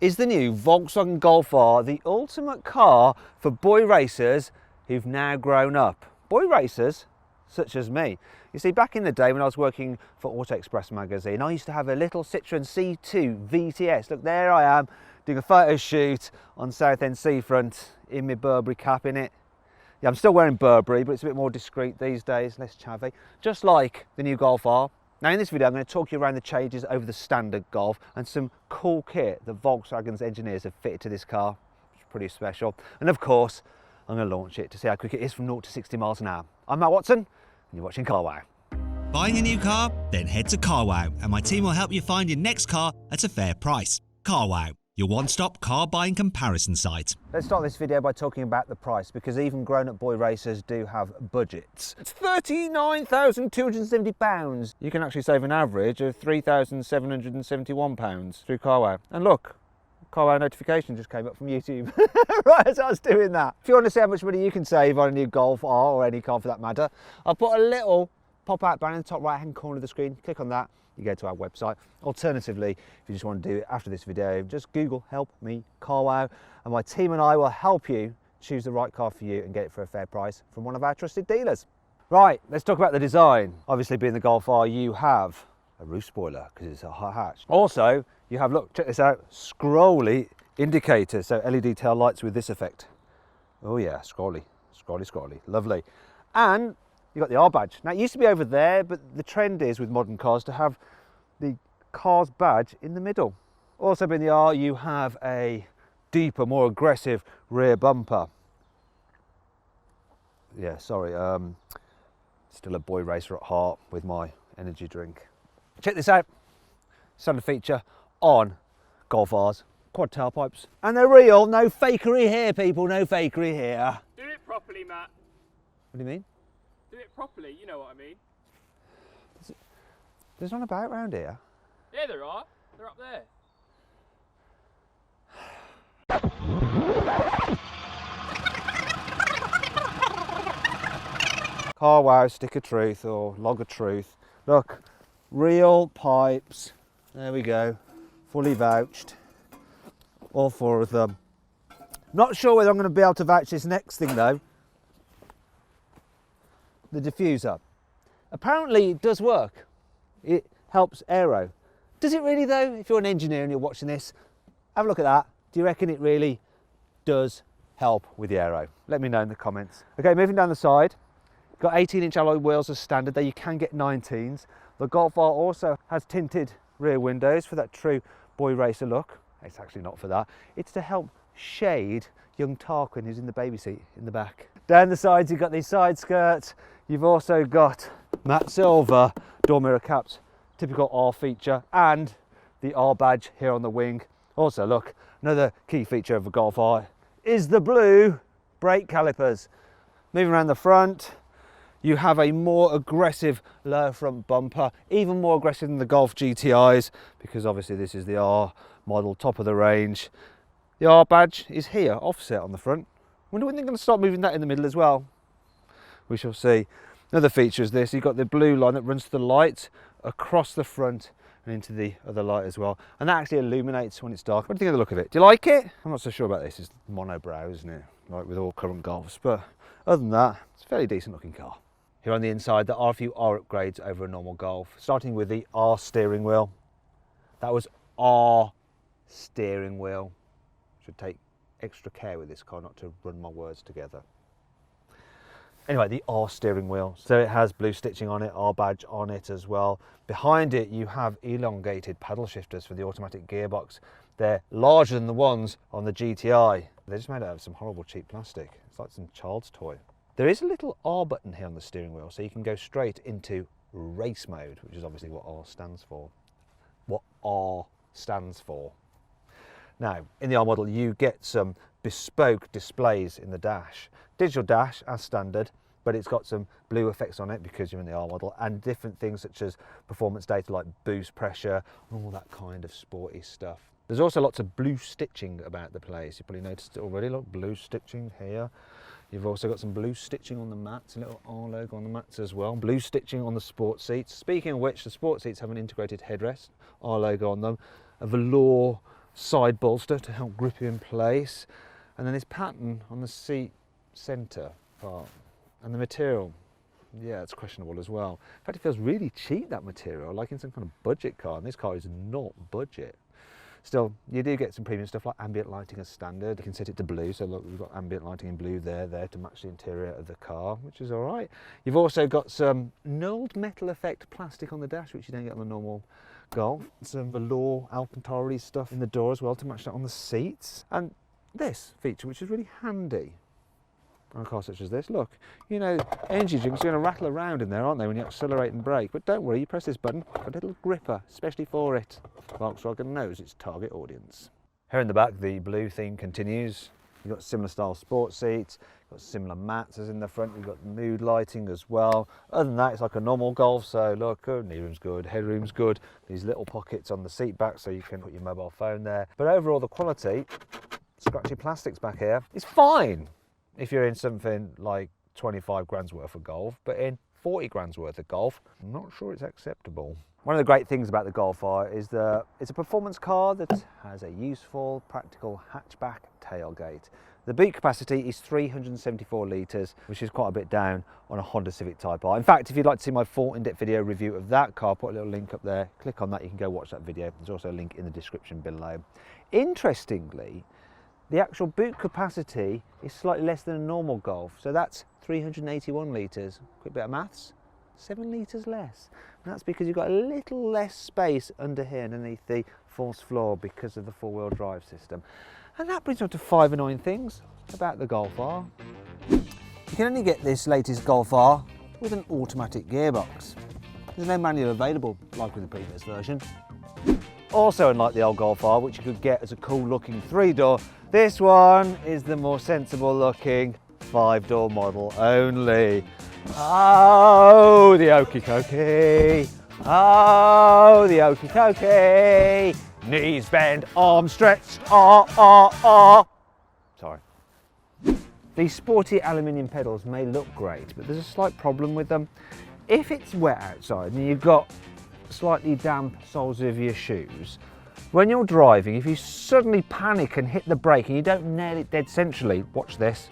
Is the new Volkswagen Golf R the ultimate car for boy racers who've now grown up? Boy racers such as me. You see, back in the day when I was working for Auto Express magazine, I used to have a little Citroen C2 VTS. Look, there I am doing a photo shoot on Southend Seafront in my Burberry cap in it. Yeah, I'm still wearing Burberry, but it's a bit more discreet these days, less chavvy, just like the new Golf R. Now in this video I'm going to talk you around the changes over the standard Golf and some cool kit that Volkswagen's engineers have fitted to this car, which is pretty special. And of course, I'm going to launch it to see how quick it is from 0 to 60 miles an hour. I'm Matt Watson and you're watching Carwow. Buying a new car? Then head to Carwow and my team will help you find your next car at a fair price. Carwow, your one-stop car buying comparison site. Let's start this video by talking about the price, because even grown-up boy racers do have budgets. It's £39,270. You can actually save an average of £3,771 through Carwow. And look, Carwow notification just came up from YouTube right as I was doing that. If you want to see how much money you can save on a new Golf R or any car for that matter, I'll put a little pop-out banner in the top right-hand corner of the screen. Click on that. You go to our website. Alternatively, if you just want to do it after this video, just Google "Help Me Carwow" and my team and I will help you choose the right car for you and get it for a fair price from one of our trusted dealers. Right, let's talk about the design. Obviously, being the Golf R, you have a roof spoiler because it's a hot hatch. Also, you have, look, check this out, scrolly indicators, so LED tail lights with this effect. Oh yeah, scrolly, lovely. And you've got the R badge. Now it used to be over there, but the trend is with modern cars to have the car's badge in the middle. Also being the R, you have a deeper, more aggressive rear bumper. Yeah, sorry, still a boy racer at heart with my energy drink. Check this out, standard feature on Golf Rs, quad tailpipes. And they're real, no fakery here people, no fakery here. Do it properly, Matt. What do you mean? Do it properly, you know what I mean. There's none about round here. Yeah, there are. They're up there. Carwow stick of truth or log of truth. Look, real pipes. There we go. Fully vouched. All four of them. Not sure whether I'm going to be able to vouch this next thing though. The diffuser. Apparently it does work. It helps aero. Does it really though? If you're an engineer and you're watching this, have a look at that. Do you reckon it really does help with the aero? Let me know in the comments. Okay, moving down the side. Got 18-inch alloy wheels as standard, though you can get 19s. The Golf R also has tinted rear windows for that true boy racer look. It's actually not for that. It's to help shade young Tarquin who's in the baby seat in the back. Down the sides you've got these side skirts. You've also got matte silver door mirror caps, typical R feature, and the R badge here on the wing. Also look, another key feature of a Golf R is the blue brake calipers. Moving around the front, you have a more aggressive lower front bumper, even more aggressive than the Golf GTIs, because obviously this is the R model, top of the range. The R badge is here, offset on the front. Wonder when they're going to start moving that in the middle as well. We shall see. Another feature is this, you've got the blue line that runs to the light across the front and into the other light as well. And that actually illuminates when it's dark. What do you think of the look of it? Do you like it? I'm not so sure about this. It's monobrow, isn't it? Like with all current Golfs. But other than that, it's a fairly decent looking car. Here on the inside, there are a few R upgrades over a normal Golf. Starting with the R steering wheel. That was R steering wheel. Should take extra care with this car not to run my words together. Anyway, the R steering wheel. So it has blue stitching on it, R badge on it as well. Behind it, you have elongated paddle shifters for the automatic gearbox. They're larger than the ones on the GTI. They're just made out of some horrible cheap plastic. It's like some child's toy. There is a little R button here on the steering wheel, so you can go straight into race mode, which is obviously what R stands for. What R stands for. Now, in the R model, you get some bespoke displays in the dash. Digital dash as standard, but it's got some blue effects on it because you're in the R model, and different things such as performance data like boost pressure, all that kind of sporty stuff. There's also lots of blue stitching about the place. You've probably noticed it already. Look, blue stitching here. You've also got some blue stitching on the mats, a little R logo on the mats as well. Blue stitching on the sport seats. Speaking of which, the sport seats have an integrated headrest, R logo on them, a velour side bolster to help grip you in place, and then this pattern on the seat centre part, and the material, yeah, it's questionable as well. In fact, it feels really cheap, that material, like in some kind of budget car, and this car is not budget. Still, you do get some premium stuff like ambient lighting as standard. You can set it to blue, so look, we've got ambient lighting in blue there to match the interior of the car, which is all right. You've also got some knolled metal effect plastic on the dash, which you don't get on the normal Golf. Some velour Alcantara stuff in the door as well to match that on the seats. And this feature, which is really handy on a car such as this. Look, you know, energy drinks are going to rattle around in there, aren't they, when you accelerate and brake? But don't worry, you press this button, a little gripper, especially for it. Volkswagen knows its target audience. Here in the back, the blue theme continues. You've got similar style sports seats, you've got similar mats as in the front, you've got mood lighting as well. Other than that, it's like a normal Golf, so look, knee room's good, headroom's good, these little pockets on the seat back so you can put your mobile phone there. But overall, the quality, scratchy plastics back here, is fine if you're in something like 25 grand's worth of Golf, but in 40 grand's worth of Golf, I'm not sure it's acceptable. One of the great things about the Golf R is that it's a performance car that has a useful, practical hatchback tailgate. The boot capacity is 374 litres, which is quite a bit down on a Honda Civic Type R. In fact, if you'd like to see my full in-depth video review of that car, put a little link up there, click on that, you can go watch that video. There's also a link in the description below. Interestingly, the actual boot capacity is slightly less than a normal Golf, so that's 381 litres. Quick bit of maths, 7 litres less. And that's because you've got a little less space under here underneath the false floor because of the four-wheel drive system. And that brings on to 5 annoying things about the Golf R. You can only get this latest Golf R with an automatic gearbox. There's no manual available like with the previous version. Also, unlike the old Golf R, which you could get as a cool looking 3-door, this one is the more sensible looking 5-door model only. Oh, the okey cokey. Oh, the okey cokey. Knees bend, arms stretched. Sorry. These sporty aluminium pedals may look great, but there's a slight problem with them. If it's wet outside and you've got slightly damp soles of your shoes, when you're driving, if you suddenly panic and hit the brake and you don't nail it dead centrally, watch this,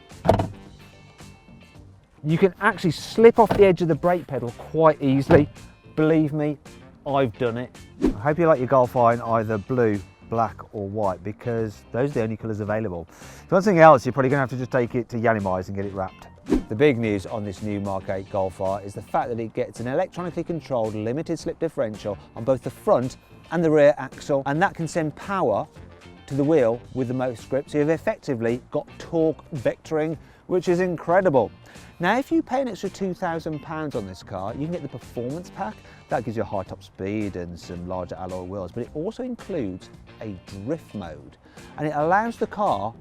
you can actually slip off the edge of the brake pedal quite easily. Believe me, I've done it. I hope you like your Golf R in either blue, black or white, because those are the only colours available. If you want something else, you're probably going to have to just take it to Yanimai's and get it wrapped. The big news on this new Mark 8 Golf R is the fact that it gets an electronically controlled limited slip differential on both the front and the rear axle, and that can send power to the wheel with the most grip, so you've effectively got torque vectoring, which is incredible. Now, if you pay an extra £2,000 on this car, you can get the performance pack. That gives you a high top speed and some larger alloy wheels, but it also includes a drift mode, and it allows the car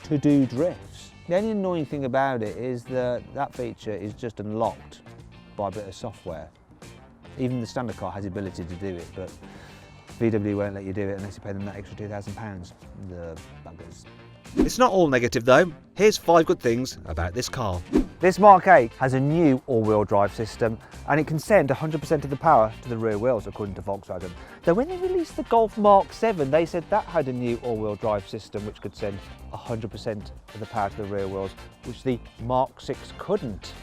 to do drifts. The only annoying thing about it is that that feature is just unlocked by a bit of software. Even the standard car has the ability to do it, but VW won't let you do it unless you pay them that extra £2,000. The buggers. It's not all negative though. Here's 5 good things about this car. This Mark 8 has a new all-wheel drive system, and it can send 100% of the power to the rear wheels, according to Volkswagen. Though when they released the Golf Mark 7, they said that had a new all-wheel drive system which could send 100% of the power to the rear wheels, which the Mark 6 couldn't.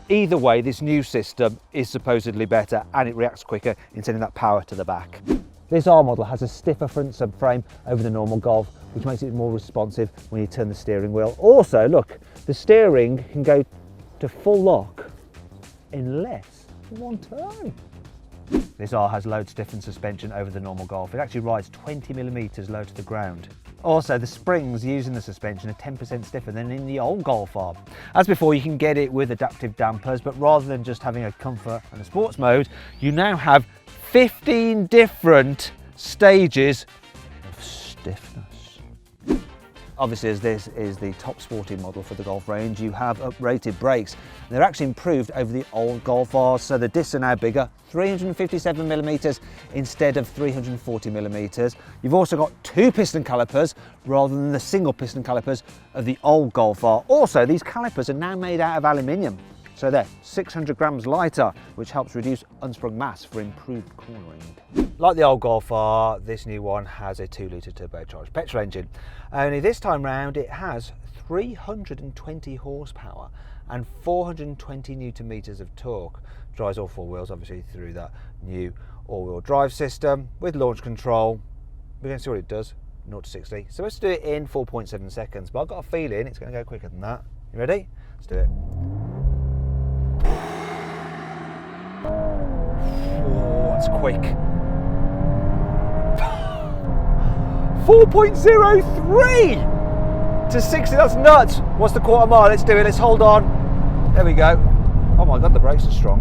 Either way, this new system is supposedly better and it reacts quicker in sending that power to the back. This R model has a stiffer front subframe over the normal Golf, which makes it more responsive when you turn the steering wheel. Also, look, the steering can go to full lock in less than 1 turn. This R has load stiffened suspension over the normal Golf. It actually rides 20mm low to the ground. Also, the springs used in the suspension are 10% stiffer than in the old Golf R. As before, you can get it with adaptive dampers, but rather than just having a comfort and a sports mode, you now have 15 different stages of stiffness. Obviously, as this is the top sporty model for the Golf range, you have uprated brakes. They're actually improved over the old Golf R, so the discs are now bigger, 357mm instead of 340mm. You've also got 2 piston calipers rather than the single piston calipers of the old Golf R. Also, these calipers are now made out of aluminium, So they're 600 grams lighter, which helps reduce unsprung mass for improved cornering. Like the old Golf R, this new one has a 2-litre turbocharged petrol engine. Only this time round it has 320 horsepower and 420 newton meters of torque. Drives all four wheels obviously through that new all-wheel drive system with launch control. We're going to see what it does, 0 to 60. So let's do it in 4.7 seconds, but I've got a feeling it's going to go quicker than that. You ready? Let's do it. Oh, that's quick. 4.03 to 60, that's nuts. What's the quarter mile? Let's do it, let's hold on. There we go. Oh my God, the brakes are strong.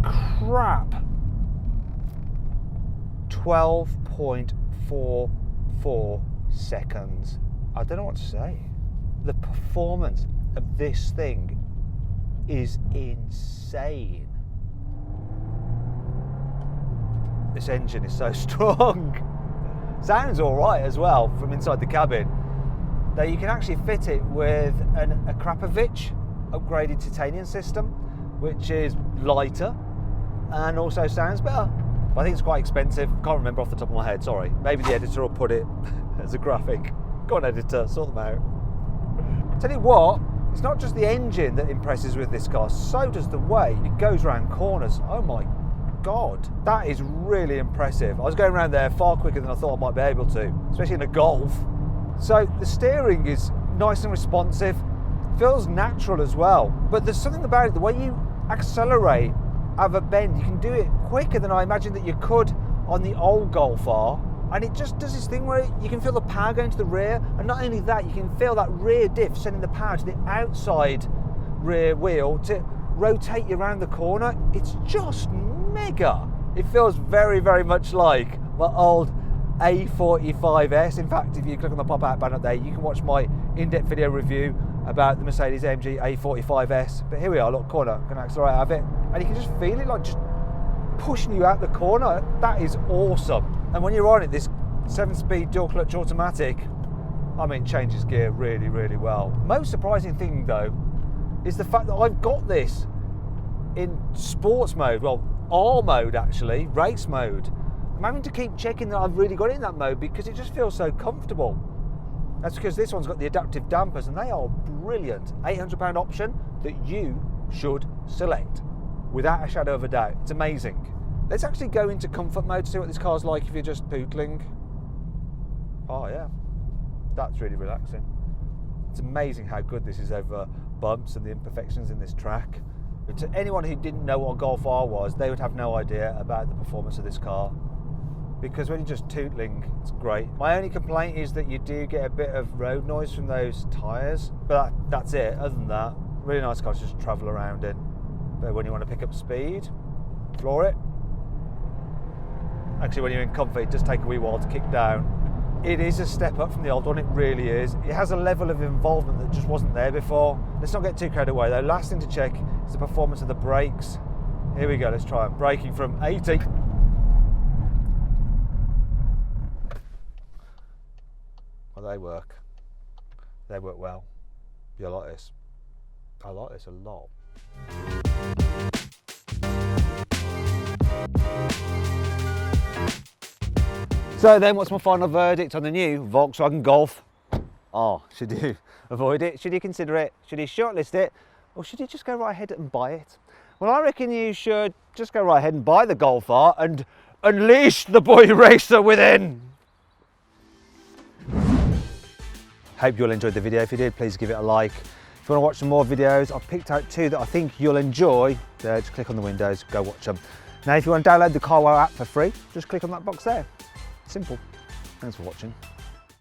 Crap. 12.44 seconds. I don't know what to say. The performance of this thing is insane. This engine is so strong. Sounds all right as well from inside the cabin. Now you can actually fit it with a Krapovich upgraded titanium system, which is lighter and also sounds better. But I think it's quite expensive. Can't remember off the top of my head, sorry. Maybe the editor will put it as a graphic. Go on, editor, sort them out. Tell you what, it's not just the engine that impresses with this car, so does the way it goes around corners. Oh my God, that is really impressive. I was going around there far quicker than I thought I might be able to, especially in a Golf. So the steering is nice and responsive, feels natural as well. But there's something about it, the way you accelerate out of a bend, you can do it quicker than I imagined that you could on the old Golf R. And it just does this thing where you can feel the power going to the rear, and not only that, you can feel that rear diff sending the power to the outside rear wheel to rotate you around the corner. It's just mega. It feels very, very much like my old A45S. In fact, if you click on the pop-out banner there, you can watch my in-depth video review about the Mercedes-AMG A45S. But here we are, look, corner, going to accelerate out of it, and you can just feel it like just pushing you out the corner. That is awesome. And when you're on it, this 7-speed dual clutch automatic, I mean, changes gear really, really well. Most surprising thing though is the fact that I've got this in sports mode, well, R mode actually, race mode. I'm having to keep checking that I've really got it in that mode because it just feels so comfortable. That's because this one's got the adaptive dampers and they are brilliant. £800 option that you should select without a shadow of a doubt. It's amazing. Let's actually go into comfort mode to see what this car's like if you're just pootling. Oh yeah, that's really relaxing. It's amazing how good this is over bumps and the imperfections in this track. But to anyone who didn't know what a Golf R was, they would have no idea about the performance of this car. Because when you're just tootling, it's great. My only complaint is that you do get a bit of road noise from those tyres, but that's it. Other than that, really nice car to just travel around in. But when you want to pick up speed, floor it. Actually, when you're in comfort, it does take a wee while to kick down. It is a step up from the old one, it really is. It has a level of involvement that just wasn't there before. Let's not get too carried away though. Last thing to check is the performance of the brakes. Here we go, let's try them. Braking from 80. Well, they work. They work well. You like this? I like this a lot. So then, what's my final verdict on the new Volkswagen Golf R? Should you avoid it? Should you consider it? Should you shortlist it? Or should you just go right ahead and buy it? Well, I reckon you should just go right ahead and buy the Golf R and unleash the boy racer within. Hope you all enjoyed the video. If you did, please give it a like. If you want to watch some more videos, I've picked out 2 that I think you'll enjoy. There, just click on the windows, go watch them. Now, if you want to download the CarWow app for free, just click on that box there. Simple. Thanks for watching.